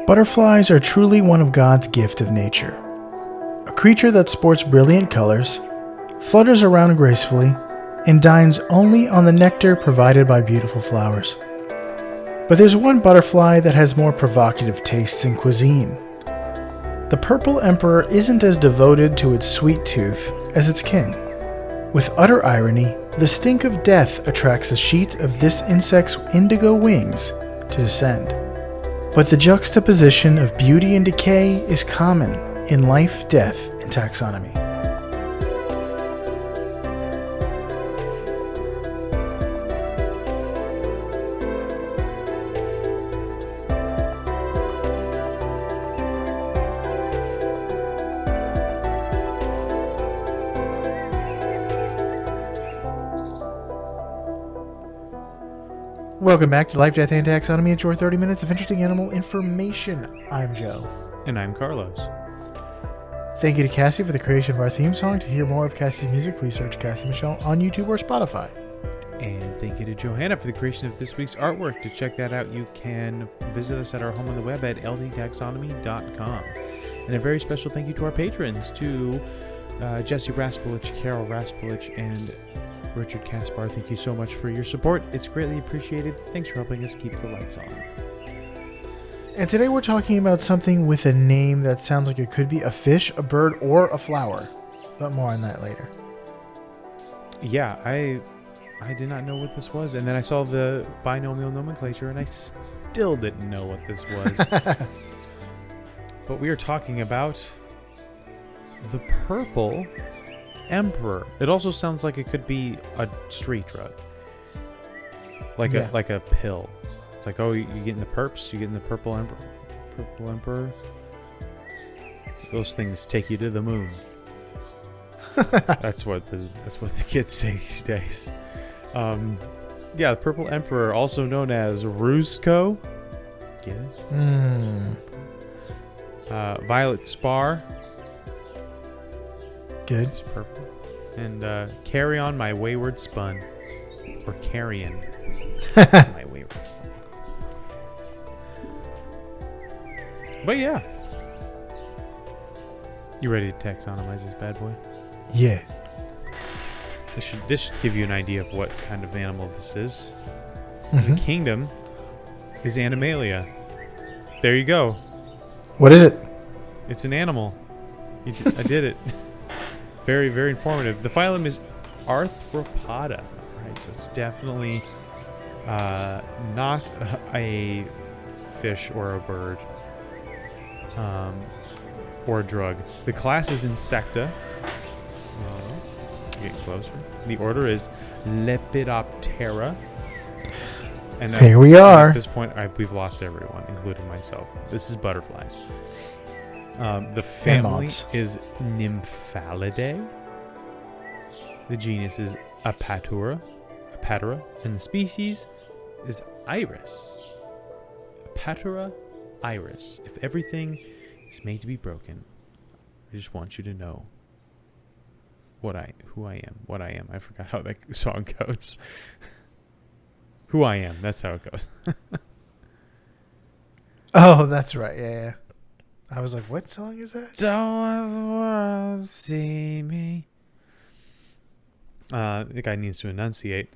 Butterflies are truly one of God's gift of nature. A creature that sports brilliant colors, flutters around gracefully, and dines only on the nectar provided by beautiful flowers. But there's one butterfly that has more provocative tastes in cuisine. The purple emperor isn't as devoted to its sweet tooth as its kin. With utter irony, the stink of death attracts a sheet of this insect's indigo wings to descend. But the juxtaposition of beauty and decay is common in life, death, and taxonomy. Welcome back to Life, Death, and Taxonomy. It's your 30 minutes of interesting animal information. I'm Joe. And I'm Carlos. Thank you to Cassie for the creation of our theme song. To hear more of Cassie's music, please search Cassie Michelle on YouTube or Spotify. And thank you to Johanna for the creation of this week's artwork. To check that out, you can visit us at our home on the web at ldtaxonomy.com. And a very special thank you to our patrons, to Jesse Raspolich, Carol Raspolich, and Richard Kaspar. Thank you so much for your support. It's greatly appreciated. Thanks for helping us keep the lights on. And today we're talking about something with a name that sounds like it could be a fish, a bird, or a flower. But more on that later. Yeah, I did not know what this was. And then I saw the binomial nomenclature, and I still didn't know what this was. But we are talking about the purple emperor. It also sounds like it could be a street drug, like a pill. It's like, oh, you getting the perps? You getting the purple emperor? Purple emperor. Those things take you to the moon. That's what the kids say these days. Yeah, the purple emperor, also known as Rusco. Get it? Violet spar. Good. It's purple. And carry on my wayward spun. Or carrion. My wayward spun. But yeah. You ready to taxonomize this bad boy? Yeah. This should give you an idea of what kind of animal this is. Mm-hmm. The kingdom is Animalia. There you go. What is it? It's an animal. I did it. Very, very informative. The phylum is Arthropoda. Right, so it's definitely not a fish or a bird or a drug. The class is Insecta. Get closer. The order is Lepidoptera. And here we are. At this point, we've lost everyone, including myself. This is butterflies. The family is Nymphalidae. The genus is Apatera, and the species is Iris. Apatera iris. If everything is made to be broken, I just want you to know who I am. I forgot how that song goes. Who I am. That's how it goes. Oh, that's right. Yeah. I was like, what song is that? Don't the world see me. The guy needs to enunciate.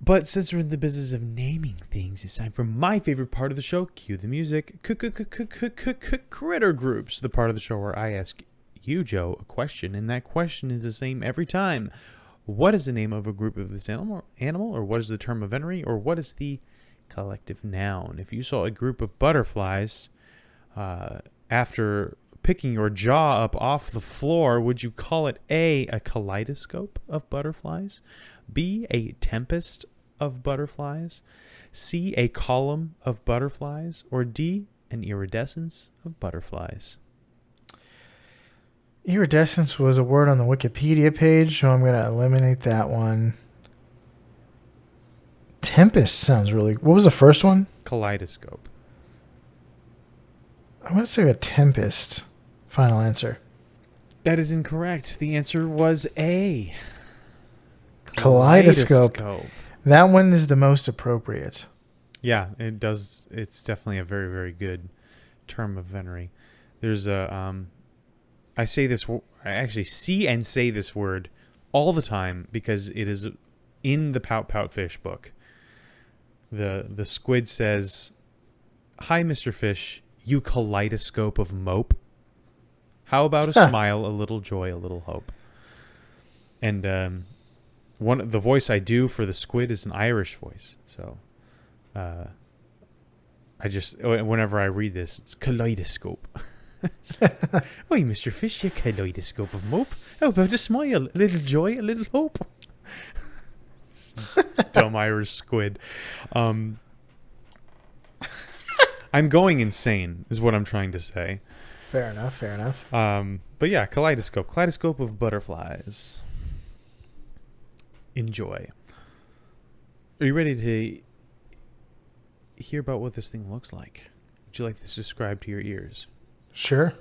But since we're in the business of naming things, it's time for my favorite part of the show. Cue the music. Critter groups. The part of the show where I ask you, Joe, a question, and that question is the same every time. What is the name of a group of this animal, or what is the term of venery, or what is the collective noun? If you saw a group of butterflies after picking your jaw up off the floor, would you call it A, a kaleidoscope of butterflies, B, a tempest of butterflies, C, a column of butterflies, or D, an iridescence of butterflies? Iridescence was a word on the Wikipedia page, so I'm going to eliminate that one. Tempest sounds really... What was the first one? Kaleidoscope. I'm going to say a tempest. Final answer. That is incorrect. The answer was A. Kaleidoscope. That one is the most appropriate. Yeah, it does. It's definitely a very, very good term of venery. There's I say this, I actually see and say this word all the time because it is in the Pout Pout Fish book. The squid says, "Hi, Mr. Fish, you kaleidoscope of mope. How about a smile, a little joy, a little hope?" And the voice I do for the squid is an Irish voice. So I just, whenever I read this, it's kaleidoscope. Why, Mr. Fish, you kaleidoscope of mope. How about a smile, a little joy, a little hope? Dumb Irish squid. I'm going insane, is what I'm trying to say. Fair enough. Fair enough. But yeah, kaleidoscope of butterflies. Enjoy. Are you ready to hear about what this thing looks like? Would you like this described to your ears? Sure.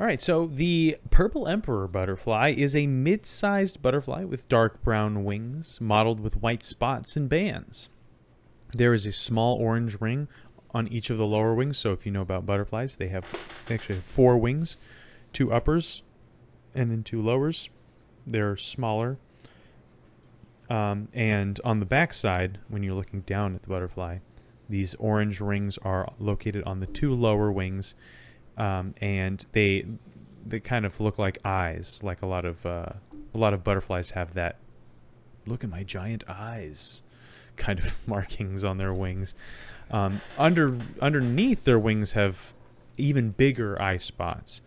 All right, so the purple emperor butterfly is a mid-sized butterfly with dark brown wings modeled with white spots and bands. There is a small orange ring on each of the lower wings. So if you know about butterflies, they actually have 4 wings, 2 uppers and then 2 lowers. They're smaller. And on the back side, when you're looking down at the butterfly, these orange rings are located on the 2 lower wings, and they kind of look like eyes, like a lot of butterflies have that "look at my giant eyes" kind of markings on their wings. Underneath their wings have even bigger eye spots,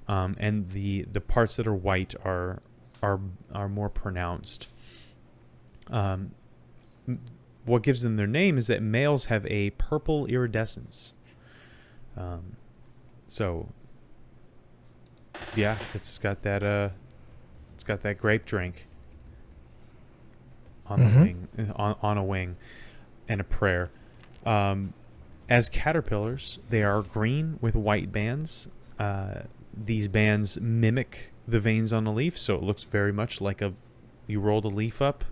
and the parts that are white are more pronounced. What gives them their name is that males have a purple iridescence. So yeah, it's got that grape drink on the wing, on a wing, and a prayer. As caterpillars, they are green with white bands. These bands mimic the veins on a leaf, so it looks very much like you rolled a leaf up.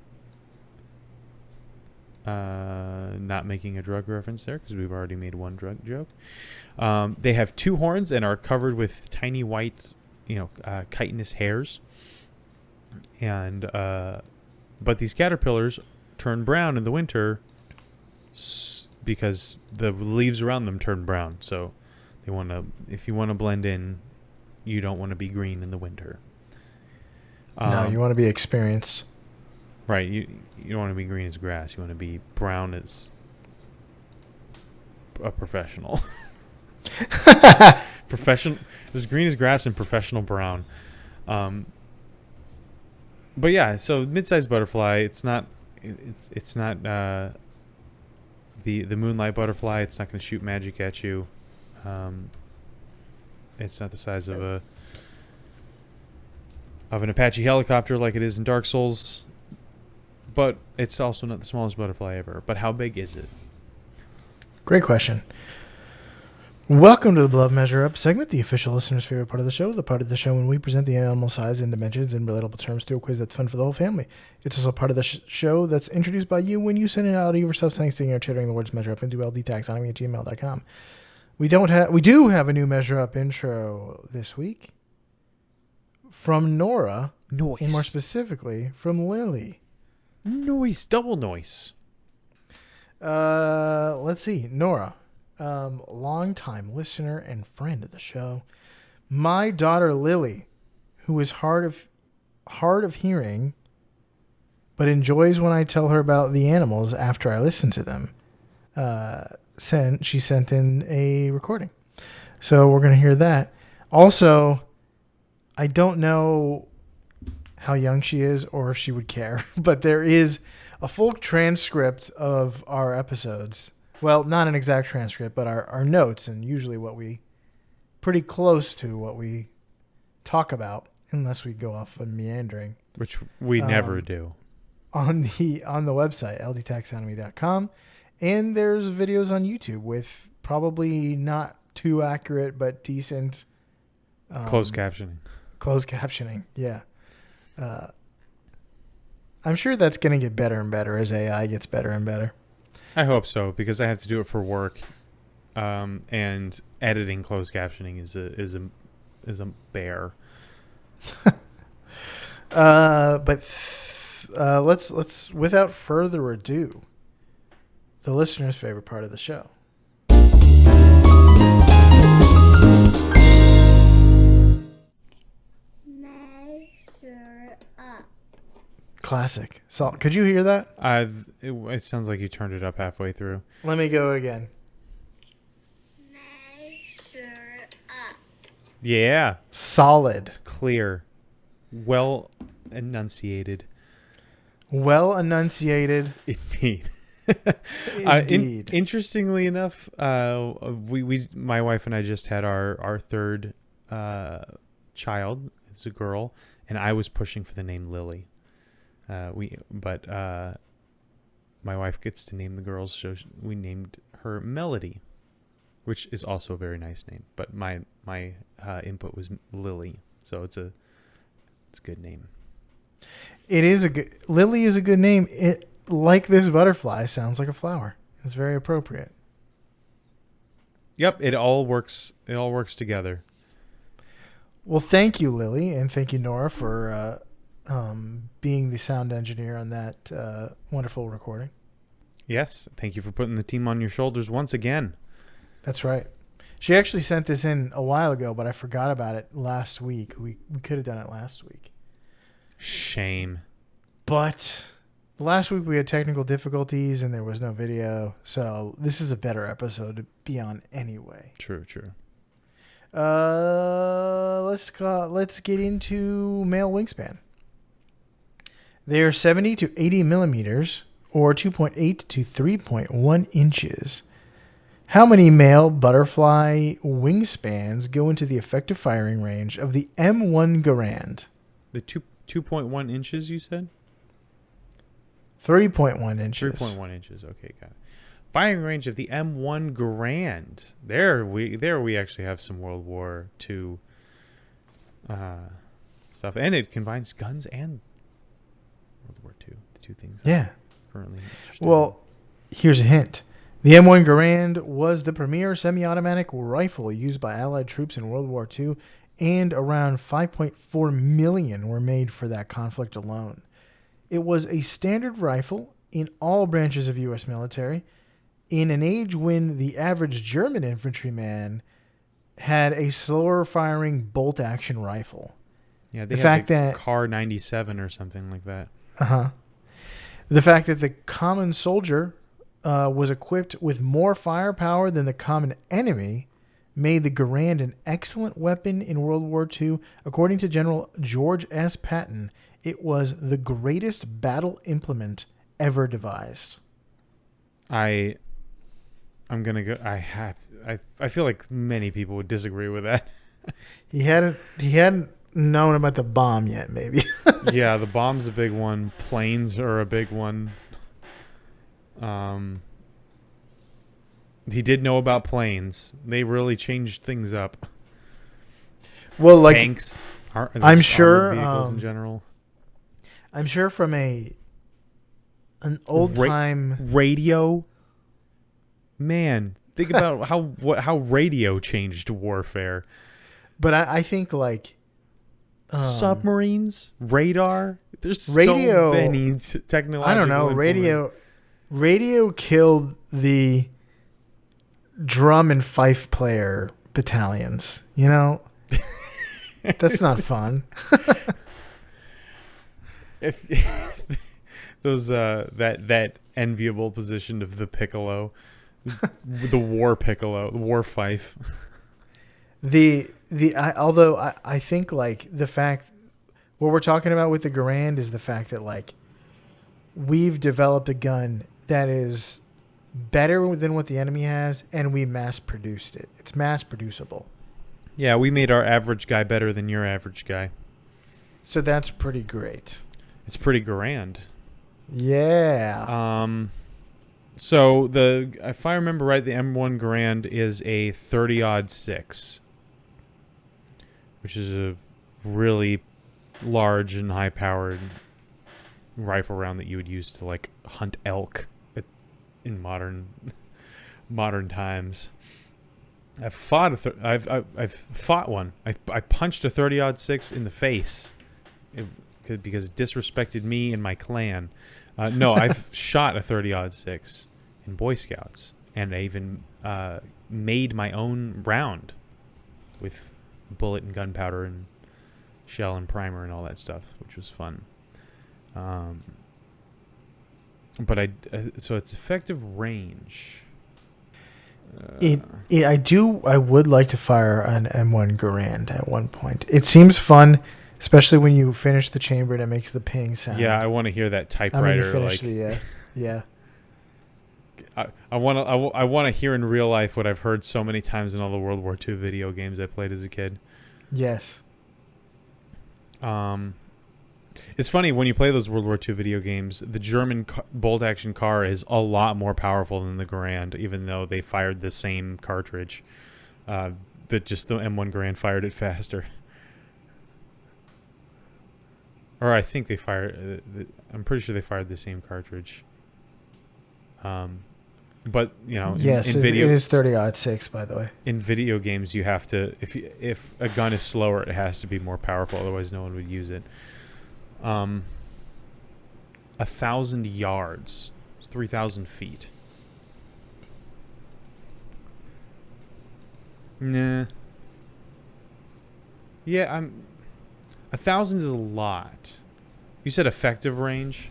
Not making a drug reference there because we've already made one drug joke. They have 2 horns and are covered with tiny white, chitinous hairs. And but these caterpillars turn brown in the winter because the leaves around them turn brown. So if you want to blend in, you don't want to be green in the winter. No, you want to be experienced. Right, you don't want to be green as grass. You want to be brown as a professional. There's green as grass and professional brown. But yeah, so mid-sized butterfly. It's not the moonlight butterfly. It's not going to shoot magic at you. It's not the size of an Apache helicopter like it is in Dark Souls. But it's also not the smallest butterfly ever. But how big is it? Great question. Welcome to the Beloved Measure Up segment, the official listener's favorite part of the show. The part of the show when we present the animal size and dimensions in relatable terms through a quiz that's fun for the whole family. It's also part of the show that's introduced by you when you send an audio of yourself saying, singing, or chittering the words measure up into ldtaxonomy@gmail.com. We do have a new Measure Up intro this week from Nora. Noise. And more specifically, from Lily. Noise. Double noise. Let's see. Nora, long-time listener and friend of the show. My daughter Lily, who is hard of hearing, but enjoys when I tell her about the animals after I listen to them, she sent in a recording. So we're going to hear that. Also, I don't know how young she is or if she would care, but there is a full transcript of our episodes. Well, not an exact transcript, but our notes, and usually pretty close to what we talk about, unless we go off on meandering. Which we never do. On the website, ldtaxonomy.com. And there's videos on YouTube with probably not too accurate, but decent. Closed captioning. Closed captioning, yeah. I'm sure that's going to get better and better as AI gets better and better. I hope so, because I have to do it for work, and editing closed captioning is a bear. Let's without further ado, the listener's favorite part of the show. Measure up. Classic. So, could you hear that? It sounds like you turned it up halfway through. Let me go again. Measure up. Yeah. Solid. It's clear. Well enunciated. Well enunciated. Indeed. Indeed. Interestingly enough, my wife and I just had our third child. It's a girl, and I was pushing for the name Lily. But my wife gets to name the girls, so we named her Melody, which is also a very nice name. But my input was Lily, so it's a good name. It is a good. Lily is a good name. It, like this butterfly, sounds like a flower. It's very appropriate. Yep, it all works. It all works together. Well, thank you, Lily, and thank you, Nora, for being the sound engineer on that wonderful recording. Yes, thank you for putting the team on your shoulders once again. That's right. She actually sent this in a while ago, but I forgot about it last week. We could have done it last week. Shame. But last week we had technical difficulties and there was no video, so this is a better episode to be on anyway. True. Let's get into male wingspan. They are 70 to 80 millimeters, or 2.8 to 3.1 inches. How many male butterfly wingspans go into the effective firing range of the M1 Garand? The 2.1 inches, you said? 3.1 inches. 3.1 inches. Okay, got it. Firing range of the M1 Garand. There we actually have some World War II stuff, and it combines guns and World War II. The two things. Yeah. I'm currently interested Well, here's a hint. The M1 Garand was the premier semi-automatic rifle used by Allied troops in World War II, and around 5.4 million were made for that conflict alone. It was a standard rifle in all branches of U.S. military in an age when the average German infantryman had a slower firing bolt action rifle. Yeah, they the had fact the that Car 97 or something like that. The fact that the common soldier was equipped with more firepower than the common enemy made the Garand an excellent weapon in World War II. According to General George S. Patton, it was the greatest battle implement ever devised. I'm gonna go. I feel like many people would disagree with that. He hadn't known about the bomb yet, maybe. Yeah, the bomb's a big one. Planes are a big one. He did know about planes. They really changed things up. Well, like tanks. I'm sure vehicles in general. I'm sure from an old time radio. Man, think about how radio changed warfare. But I think like submarines, radar. There's radio, so many technological. I don't know. Radio killed the drum and fife player battalions. You know, that's not fun. If those that enviable position of the piccolo, the war piccolo, the war fife. Although I think like the fact what we're talking about with the Garand is the fact that like we've developed a gun that is better than what the enemy has, and we mass produced it. It's mass producible. Yeah, we made our average guy better than your average guy. So that's pretty great. It's pretty grand. Yeah. So if I remember right, the M1 Garand is a 30-06, which is a really large and high-powered rifle round that you would use to like hunt elk in modern times. I've fought I've fought one. I punched a 30-06 in the face because it disrespected me and my clan. No, I've shot a 30-06 in Boy Scouts, and I even made my own round with bullet and gunpowder and shell and primer and all that stuff, which was fun. But so it's effective range. I would like to fire an M1 Garand at one point. It seems fun, especially when you finish the chamber and it makes the ping sound. Yeah, I want to hear that I mean, typewriter. you finish the yeah. I want to hear in real life what I've heard so many times in all the World War II video games I played as a kid. Yes. It's funny when you play those World War II video games, the German bolt-action car is a lot more powerful than the Garand, even though they fired the same cartridge. But just the M1 Garand fired it faster. Or I think they fired... I'm pretty sure they fired the same cartridge. But, you know... Yes, in video, it is 30-06, by the way. In video games, you have to... If a gun is slower, it has to be more powerful, otherwise no one would use it. 1,000 yards, 3,000 feet. Nah. Yeah, 1,000 is a lot. You said effective range?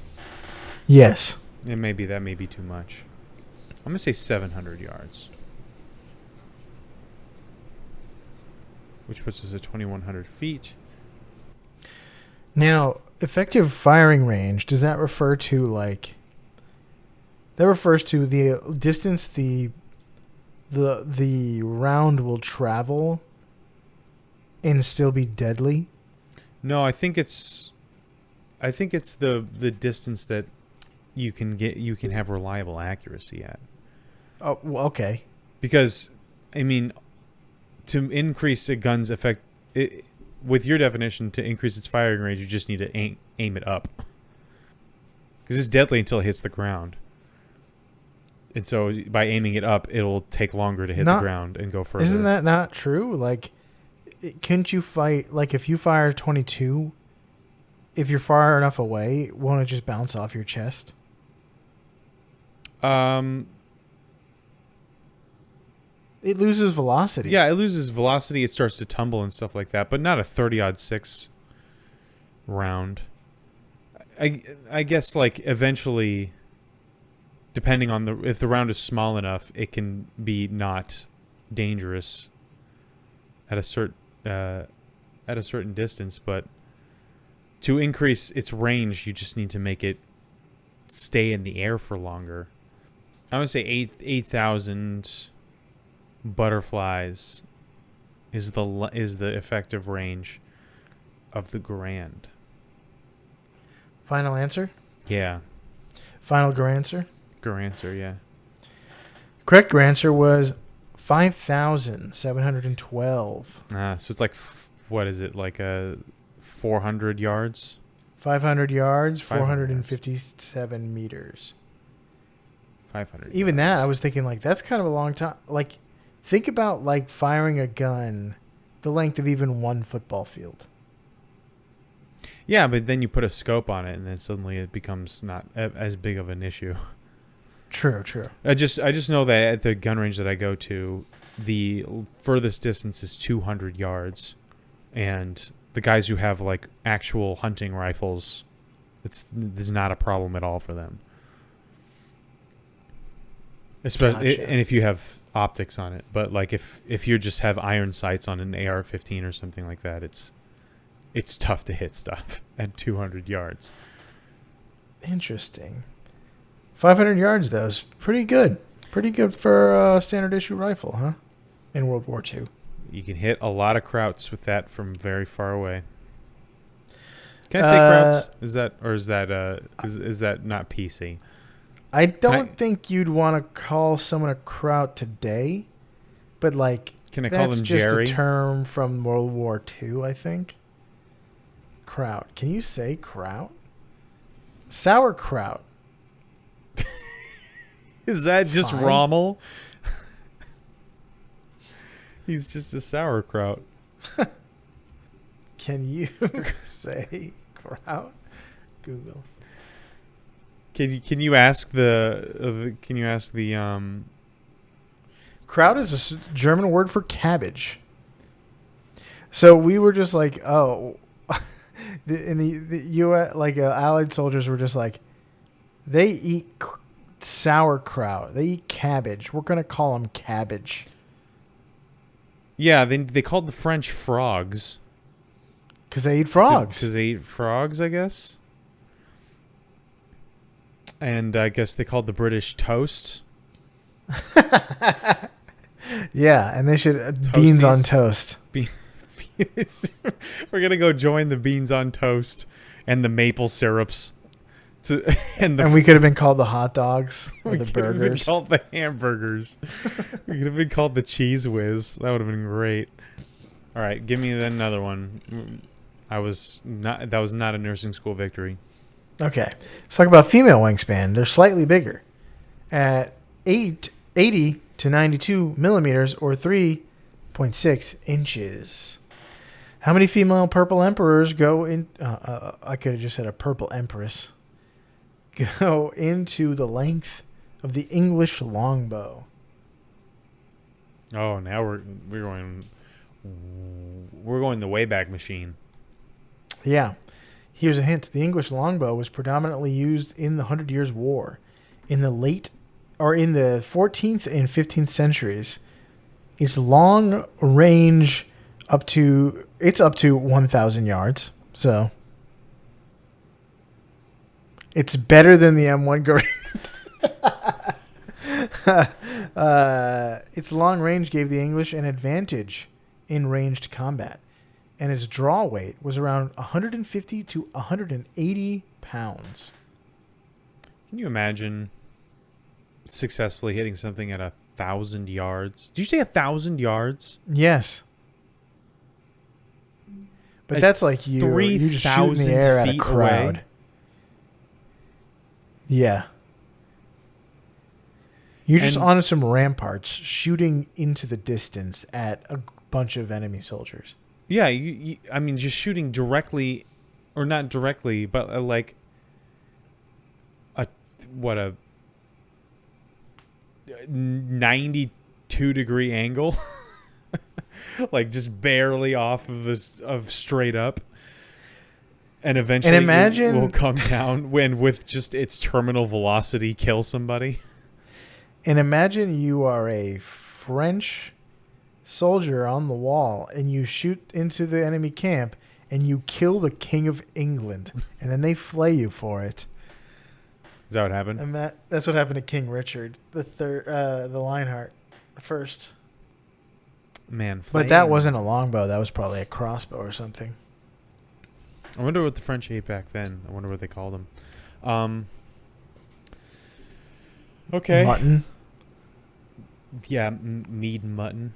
Yes. That may be too much. I'm gonna say 700 yards, which puts us at 2,100 feet. Now, effective firing range, does that refer to like... That refers to the distance the round will travel and still be deadly? No, I think it's the distance that you can have reliable accuracy at. Oh, okay. Because, I mean, to increase a gun's effect... with your definition, to increase its firing range, you just need to aim it up. Because it's deadly until it hits the ground. And so by aiming it up, it'll take longer to hit the ground and go further. Isn't that not true? Like, couldn't you fight... Like, if you fire 22, if you're far enough away, won't it just bounce off your chest? It loses velocity. Yeah, it loses velocity. It starts to tumble and stuff like that, but not a 30-06 round. I guess, like, eventually, depending on if the round is small enough, it can be not dangerous at a certain distance. But to increase its range, you just need to make it stay in the air for longer. I would say 8,000 butterflies is the effective range of the Garand. Final answer? Yeah. Final answer? Answer, yeah. Correct answer was 5,712. So it's like, what is it, like 400 yards? 500 yards, 500 457 meters. 500 Even yards. that, I was thinking, like, that's kind of a long time. Like, think about, like, firing a gun the length of even one football field. Yeah, but then you put a scope on it, and then suddenly it becomes not as big of an issue. True. I just know that at the gun range that I go to, the furthest distance is 200 yards, and the guys who have, like, actual hunting rifles, there's not a problem at all for them. Especially, Gotcha. and if you have optics on it. But, like, if you just have iron sights on an AR-15 or something like that, it's tough to hit stuff at 200 yards. Interesting. 500 yards, though, is pretty good. Pretty good for a standard issue rifle, huh? In World War II. You can hit a lot of krauts with that from very far away. Can I say krauts? Is that not PC? I don't think you'd want to call someone a kraut today, but, like, Can I call that's them just Jerry? a term from World War II, I think. Kraut. Can you say kraut? Sauerkraut. Is that It's just fine. Rommel? He's just a sauerkraut. Can you say kraut? Google. Can you ask the Kraut is a German word for cabbage. So we were just like, oh, the U.S. like Allied soldiers were just like, they eat sauerkraut, they eat cabbage. We're gonna call them cabbage. Yeah, they called the French frogs. Because they eat frogs. Because they eat frogs, I guess. And I guess they called the British toast. Yeah, and they should beans on Toasties. toast. We're gonna go join the beans on toast and the maple syrups, And we could have been called the hot dogs or we the could have been burgers. called the hamburgers. We could have been called the cheese whiz. That would have been great. All right, give me another one. That was not a nursing school victory. Okay, let's talk about female wingspan. They're slightly bigger, at 80 to 92 millimeters or 3.6 inches. How many female purple emperors go in? I could have just said a purple empress. Go into the length of the English longbow. Oh, now we're going the Wayback Machine. Yeah. Here's a hint. The English longbow was predominantly used in the 100 Years' War. In the 14th and 15th centuries. Its long range up to 1,000 yards. So it's better than the M1 Garand. Its long range gave the English an advantage in ranged combat. And its draw weight was around 150 to 180 pounds. Can you imagine successfully hitting something at 1,000 yards? Did you say 1,000 yards? Yes. But At that's like you just shoot in the air at a 3,000 feet crowd. away? Yeah. You're just And- on some ramparts shooting into the distance at a bunch of enemy soldiers. Yeah, I mean, just shooting directly, or not directly, but like a 92-degree angle, like just barely off of straight up, and eventually imagine- it will come down when with just its terminal velocity kill somebody. And imagine you are a French soldier on the wall and you shoot into the enemy camp and you kill the King of England and then they flay you for it. Is that what happened? And that's what happened to King Richard the Lionheart first. Man, But that wasn't a longbow. That was probably a crossbow or something. I wonder what the French ate back then. I wonder what they called them. Okay. Mutton. Yeah, meat and mutton.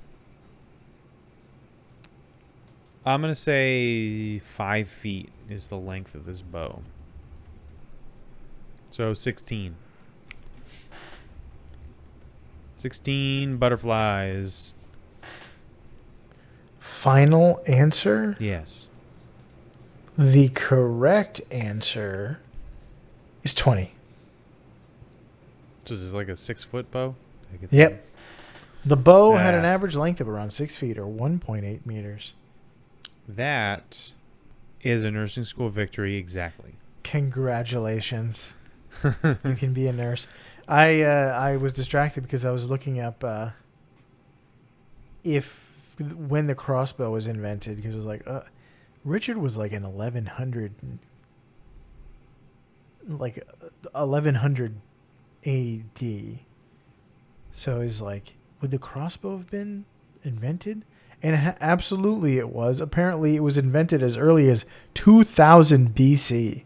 I'm going to say 5 feet is the length of this bow. So 16. 16 butterflies. Final answer? Yes. The correct answer is 20. So this is like a 6-foot bow? Yep. The bow had Ah. an average length of around 6 feet or 1.8 meters. That is a nursing school victory exactly. Congratulations. You can be a nurse. I was distracted because I was looking up when the crossbow was invented, because it was like Richard was like in 1100 AD. So it's like, would the crossbow have been invented? And absolutely it was. Apparently it was invented as early as 2000 BC.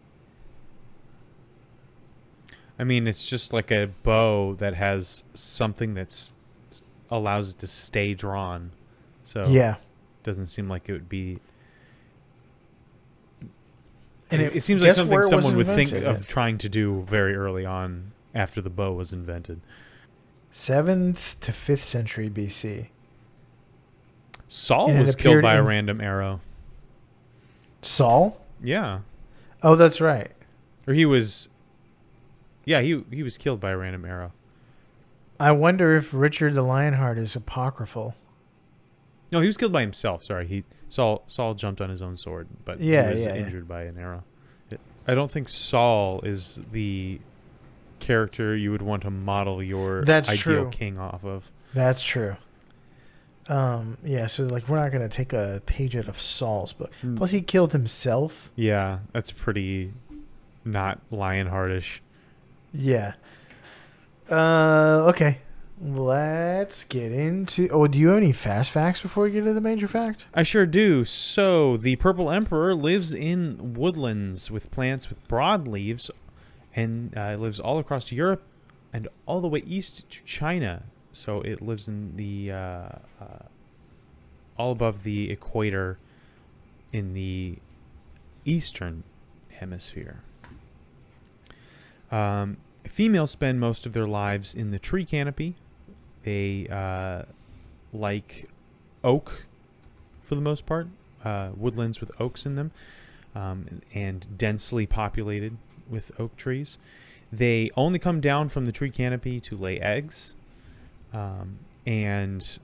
I mean, it's just like a bow that has something that's allows it to stay drawn. So Yeah. it doesn't seem like it would be. And it seems like guess where something it was someone would think invented? of trying to do very early on after the bow was invented. 7th to 5th century BC. Saul And it was killed appeared by a in- random arrow. Saul? Yeah. Oh, that's right. Or he was... Yeah, he was killed by a random arrow. I wonder if Richard the Lionheart is apocryphal. No, he was killed by himself. Sorry, Saul jumped on his own sword, but Yeah, he was yeah. injured by an arrow. I don't think Saul is the character you would want to model your That's ideal true. king off of. That's true. Yeah, so like we're not gonna take a page out of Saul's book. Plus, he killed himself. Yeah, that's pretty not Lionheartish. Yeah. Okay. Let's get into. Oh, do you have any fast facts before we get into the major fact? I sure do. So, the Purple Emperor lives in woodlands with plants with broad leaves and lives all across Europe and all the way east to China. So, it lives in the all above the equator in the eastern hemisphere. Females spend most of their lives in the tree canopy. They like oak for the most part, woodlands with oaks in them, and densely populated with oak trees. They only come down from the tree canopy to lay eggs, and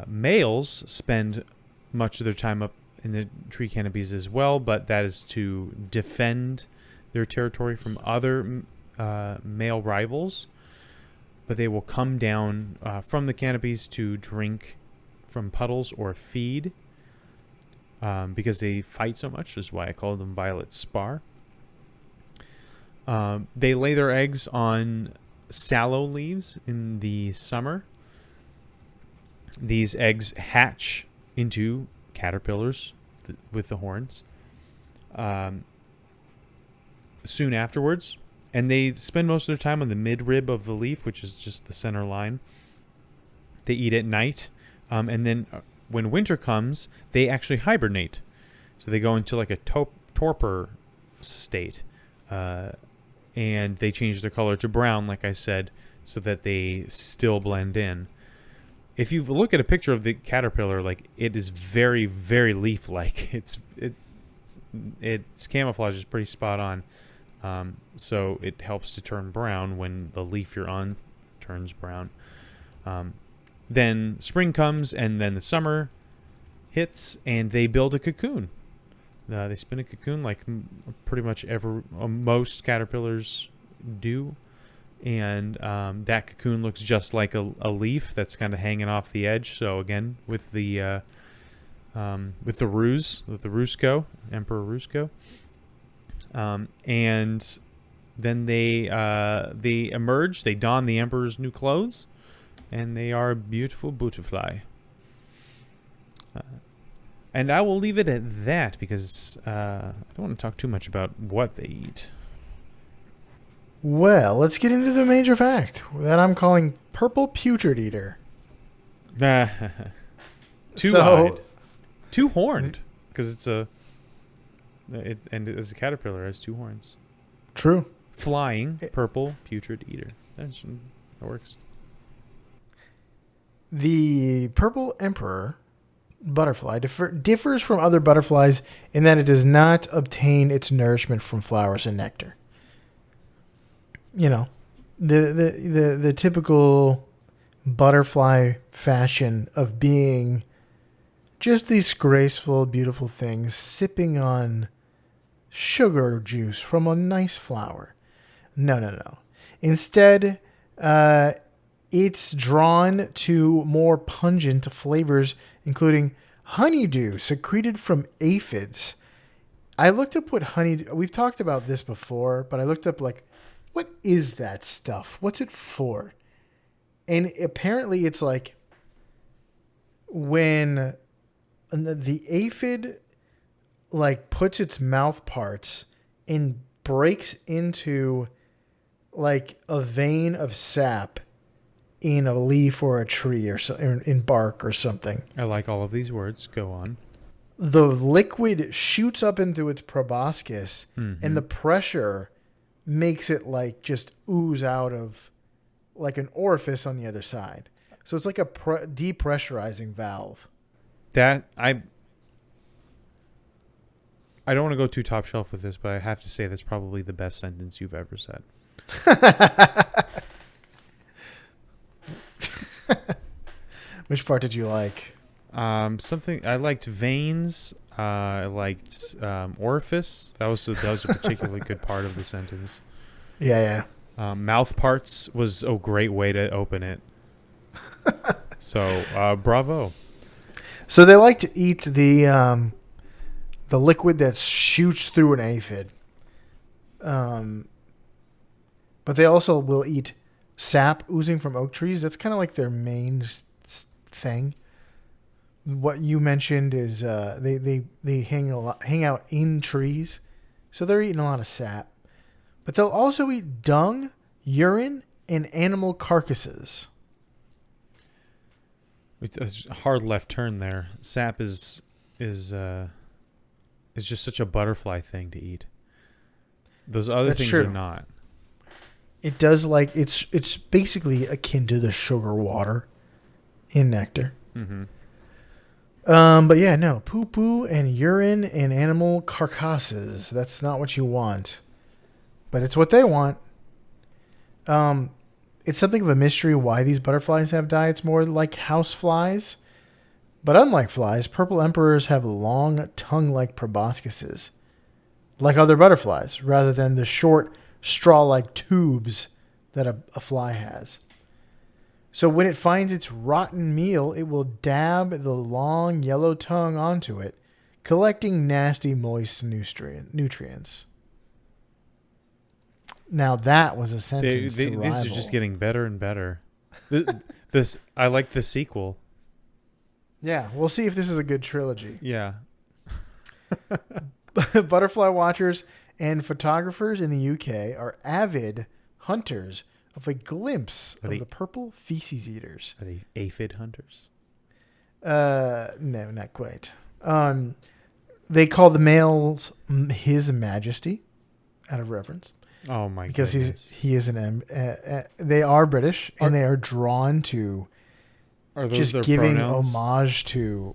males spend much of their time up in the tree canopies as well, but that is to defend their territory from other male rivals. But they will come down from the canopies to drink from puddles or feed, because they fight so much. Is why I call them violet spar. They lay their eggs on sallow leaves in the summer. These eggs hatch into caterpillars with the horns soon afterwards. And they spend most of their time on the midrib of the leaf, which is just the center line. They eat at night. And then when winter comes, they actually hibernate. So they go into like a torpor state. And they change their color to brown, like I said, so that they still blend in. If you look at a picture of the caterpillar, like, it is very, very leaf-like. Its camouflage is pretty spot on. So it helps to turn brown when the leaf you're on turns brown. Then spring comes, and then the summer hits, and they build a cocoon. They spin a cocoon like pretty much most caterpillars do. And that cocoon looks just like a leaf that's kind of hanging off the edge. So again, with the ruse, with the Rusco, Emperor Rusco. And then they emerge. They don the emperor's new clothes, and they are a beautiful butterfly. And I will leave it at that because I don't want to talk too much about what they eat. Well, let's get into the major fact that I'm calling purple putrid eater. Two-eyed, two-horned, because it's and as a caterpillar, it has two horns. True. Flying purple putrid eater. That works. The purple emperor butterfly differs from other butterflies in that it does not obtain its nourishment from flowers and nectar. You know, the typical butterfly fashion of being just these graceful, beautiful things sipping on sugar juice from a nice flower. No. Instead, it's drawn to more pungent flavors, including honeydew secreted from aphids. I looked up what honeydew... We've talked about this before, but I looked up, like, what is that stuff? What's it for? And apparently it's like when the aphid, like, puts its mouth parts and breaks into, like, a vein of sap in a leaf or a tree or so, in bark or something. I like all of these words. Go on. The liquid shoots up into its proboscis, and the pressure makes it, like, just ooze out of like an orifice on the other side. So it's like a depressurizing valve. That I don't want to go too top shelf with this, but I have to say that's probably the best sentence you've ever said. Which part did you like? Something I liked veins. I liked orifice. That was a particularly good part of the sentence. Yeah. Mouth parts was a great way to open it. So bravo. So they like to eat the liquid that shoots through an aphid. But they also will eat sap oozing from oak trees. That's kind of like their main thing. What you mentioned is they hang out in trees, so they're eating a lot of sap. But they'll also eat dung, urine, and animal carcasses. It's a hard left turn there. Sap is just such a butterfly thing to eat. Those other That's things true. are not. It does it's basically akin to the sugar water in nectar. Mm-hmm. But yeah, no, poo-poo and urine and animal carcasses. That's not what you want, but it's what they want. It's something of a mystery why these butterflies have diets more like house flies. But unlike flies, purple emperors have long tongue-like proboscises, like other butterflies, rather than the short straw-like tubes that a fly has. So when it finds its rotten meal, it will dab the long yellow tongue onto it, collecting nasty moist nutrients. Now that was a sentence to rival. This is just getting better and better. I like the sequel. Yeah, we'll see if this is a good trilogy. Yeah. Butterfly watchers and photographers in the UK are avid hunters of a glimpse of the purple feces eaters. Are they aphid hunters? No, not quite. They call the males His Majesty out of reverence. Oh my! Because goodness. he is they are British and they are drawn to just giving pronouns? homage to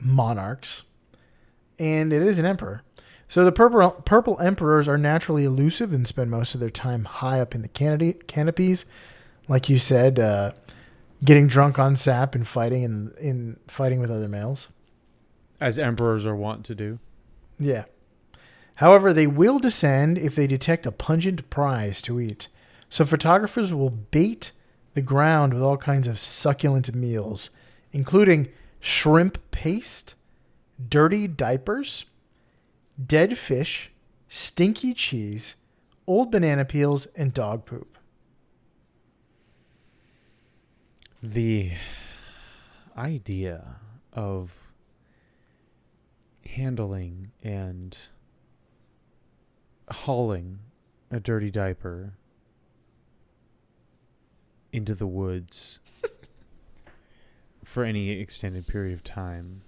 monarchs, and it is an emperor. So the purple emperors are naturally elusive and spend most of their time high up in the canopies, like you said, getting drunk on sap and fighting fighting with other males, as emperors are wont to do. Yeah. However, they will descend if they detect a pungent prize to eat. So photographers will bait the ground with all kinds of succulent meals, including shrimp paste, dirty diapers, dead fish, stinky cheese, old banana peels, and dog poop. The idea of handling and hauling a dirty diaper into the woods for any extended period of time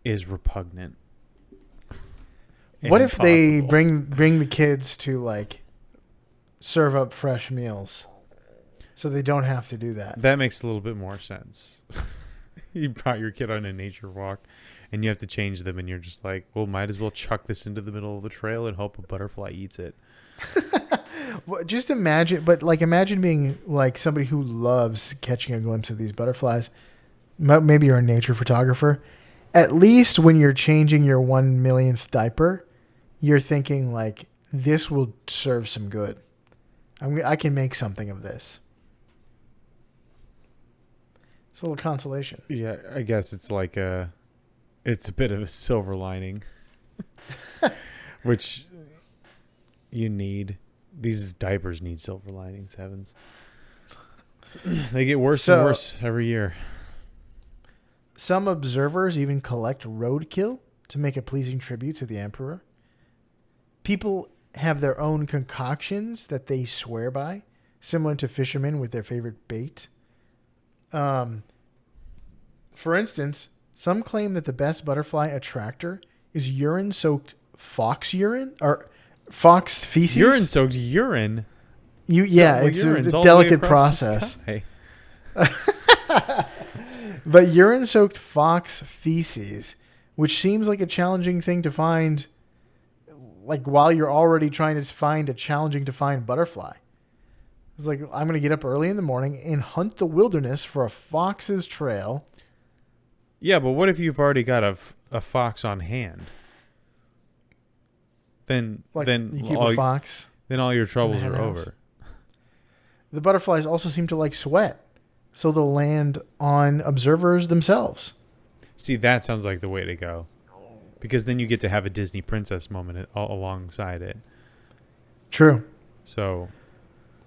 is repugnant. What if they bring the kids to like serve up fresh meals so they don't have to do that? That makes a little bit more sense. You brought your kid on a nature walk and you have to change them and you're just like, well, might as well chuck this into the middle of the trail and hope a butterfly eats it. Well, just imagine being like somebody who loves catching a glimpse of these butterflies. Maybe you're a nature photographer. At least when you're changing your 1 millionth diaper, you're thinking like, this will serve some good. I can make something of this. It's a little consolation. Yeah, I guess it's like it's a bit of a silver lining, which you need. These diapers need silver linings, heavens. They get worse and worse every year. Some observers even collect roadkill to make a pleasing tribute to the emperor. People have their own concoctions that they swear by, similar to fishermen with their favorite bait. For instance, some claim that the best butterfly attractor is urine-soaked fox urine or fox feces. Urine-soaked urine? It's urine's a all the way delicate across the process. sky. But urine-soaked fox feces, which seems like a challenging thing to find, like while you're already trying to find a challenging to find butterfly. It's like, I'm going to get up early in the morning and hunt the wilderness for a fox's trail. Yeah, but what if you've already got a fox on hand? Then You keep a fox. Then all your troubles are henhouse. over. The butterflies also seem to like sweat, so they'll land on observers themselves. See, that sounds like the way to go. Because then you get to have a Disney princess moment alongside it. True. So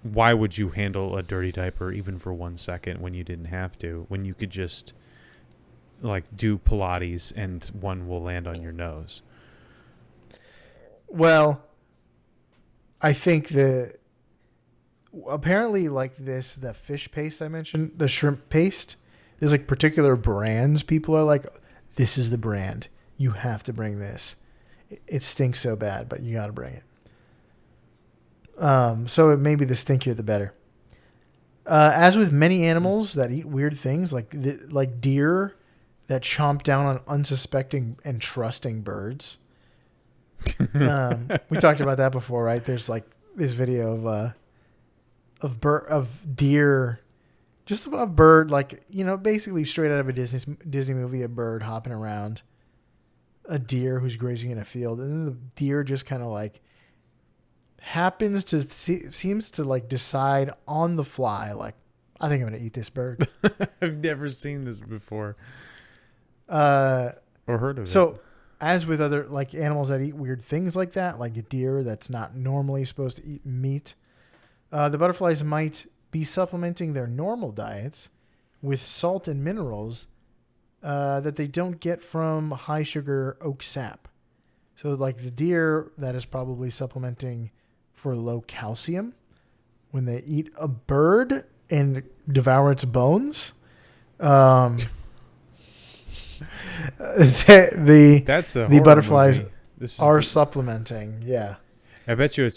why would you handle a dirty diaper even for 1 second when you didn't have to? When you could just do Pilates and one will land on your nose? Well, I think apparently the fish paste I mentioned, the shrimp paste, there's particular brands. People are like, this is the brand. You have to bring this. It stinks so bad, but you got to bring it. So maybe the stinkier the better. As with many animals that eat weird things, like deer that chomp down on unsuspecting and trusting birds. We talked about that before, right? There's this video of deer, just a bird, basically straight out of a Disney movie, a bird hopping around a deer who's grazing in a field, and then the deer just kind of seems to decide on the fly, I think I'm gonna eat this bird. I've never seen this before. Or heard of it. So, as with other animals that eat weird things like that, like a deer that's not normally supposed to eat meat, the butterflies might be supplementing their normal diets with salt and minerals that they don't get from high sugar oak sap. So the deer that is probably supplementing for low calcium when they eat a bird and devour its bones. The butterflies are supplementing. Yeah. I bet you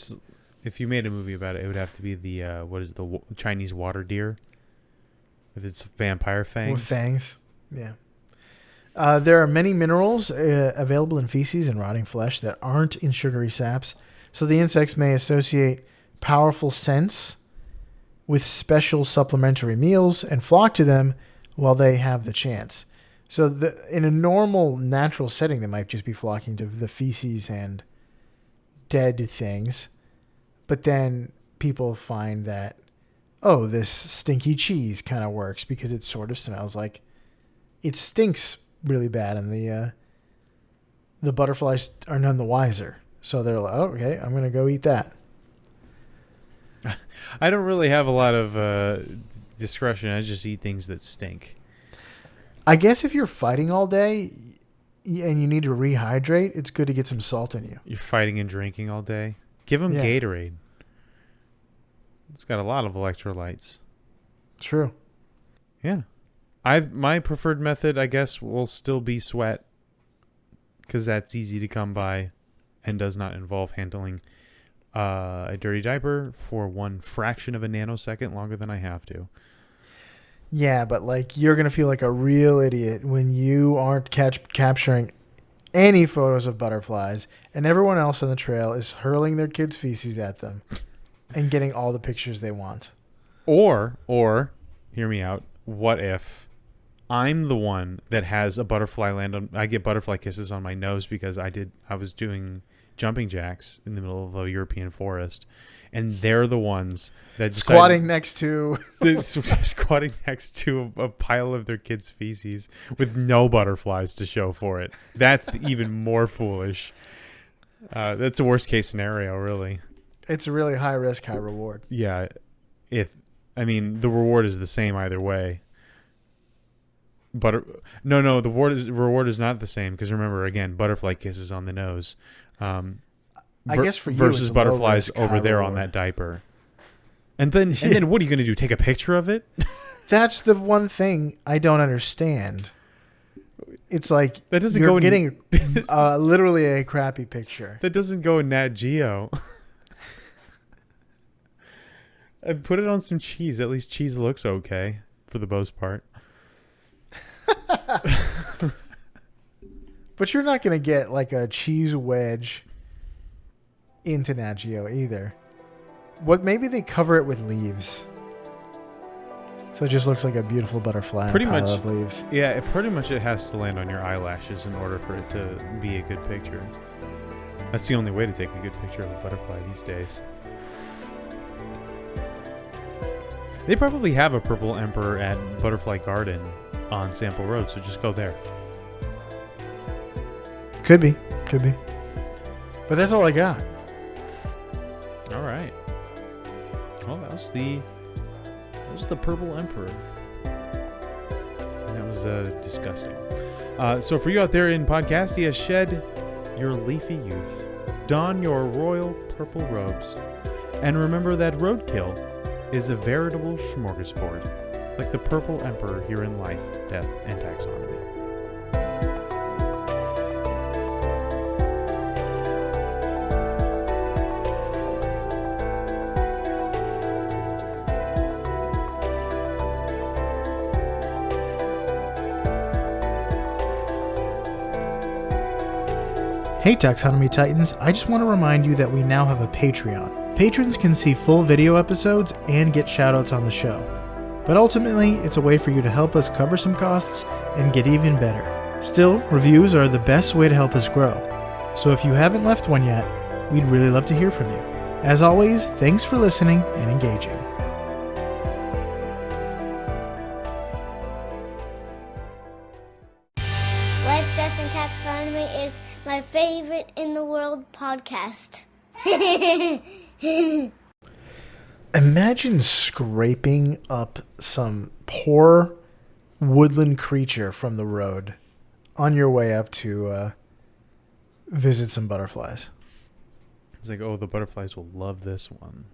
if you made a movie about it, it would have to be the Chinese water deer with its vampire fangs. With fangs. Yeah. There are many minerals available in feces and rotting flesh that aren't in sugary saps, so the insects may associate powerful scents with special supplementary meals and flock to them while they have the chance. So in a normal, natural setting, they might just be flocking to the feces and dead things, but then people find that, oh, this stinky cheese kind of works because it sort of smells like it stinks really bad, and the butterflies are none the wiser. So they're like, oh, okay, I'm going to go eat that. I don't really have a lot of discretion. I just eat things that stink. I guess if you're fighting all day and you need to rehydrate, it's good to get some salt in you. You're fighting and drinking all day. Give them Gatorade. It's got a lot of electrolytes. True. Yeah. My preferred method, I guess, will still be sweat, because that's easy to come by and does not involve handling a dirty diaper for one fraction of a nanosecond longer than I have to. Yeah, but you're going to feel like a real idiot when you aren't capturing any photos of butterflies and everyone else on the trail is hurling their kids' feces at them and getting all the pictures they want. Or, hear me out, what if I'm the one that has a butterfly I get butterfly kisses on my nose because I was doing jumping jacks in the middle of a European forest, and they're the ones that squatting next to a pile of their kids' feces with no butterflies to show for it. That's even more foolish. That's the worst case scenario, really. It's a really high risk, high reward. Yeah. The reward is the same either way. The reward is not the same, because remember, again, butterfly kisses on the nose. I guess for you, versus it's butterflies low risk, over there reward. On that diaper. And then what are you going to do? Take a picture of it? That's the one thing I don't understand. It's like that doesn't you're go getting literally a crappy picture. That doesn't go in Nat Geo. I put it on some cheese. At least cheese looks okay for the most part. But you're not going to get like a cheese wedge into Nat Geo either. Maybe they cover it with leaves. So it just looks like a beautiful butterfly Pretty on a pile much, of leaves. Yeah, it has to land on your eyelashes in order for it to be a good picture. That's the only way to take a good picture of a butterfly these days. They probably have a purple emperor at Butterfly Garden on Sample Road, so just go there. Could be. But that's all I got. All right. Well, that was the purple emperor. And that was disgusting. So for you out there in Podcastia, shed your leafy youth, don your royal purple robes, and remember that roadkill is a veritable smorgasbord, like the purple emperor here in Life, Death, and Taxonomy. Hey Taxonomy Titans, I just want to remind you that we now have a Patreon. Patrons can see full video episodes and get shoutouts on the show. But ultimately, it's a way for you to help us cover some costs and get even better. Still, reviews are the best way to help us grow. So if you haven't left one yet, we'd really love to hear from you. As always, thanks for listening and engaging. Life, Death, and Taxonomy is my favorite in the world podcast. Imagine scraping up some poor woodland creature from the road on your way up to visit some butterflies. It's like, oh, the butterflies will love this one.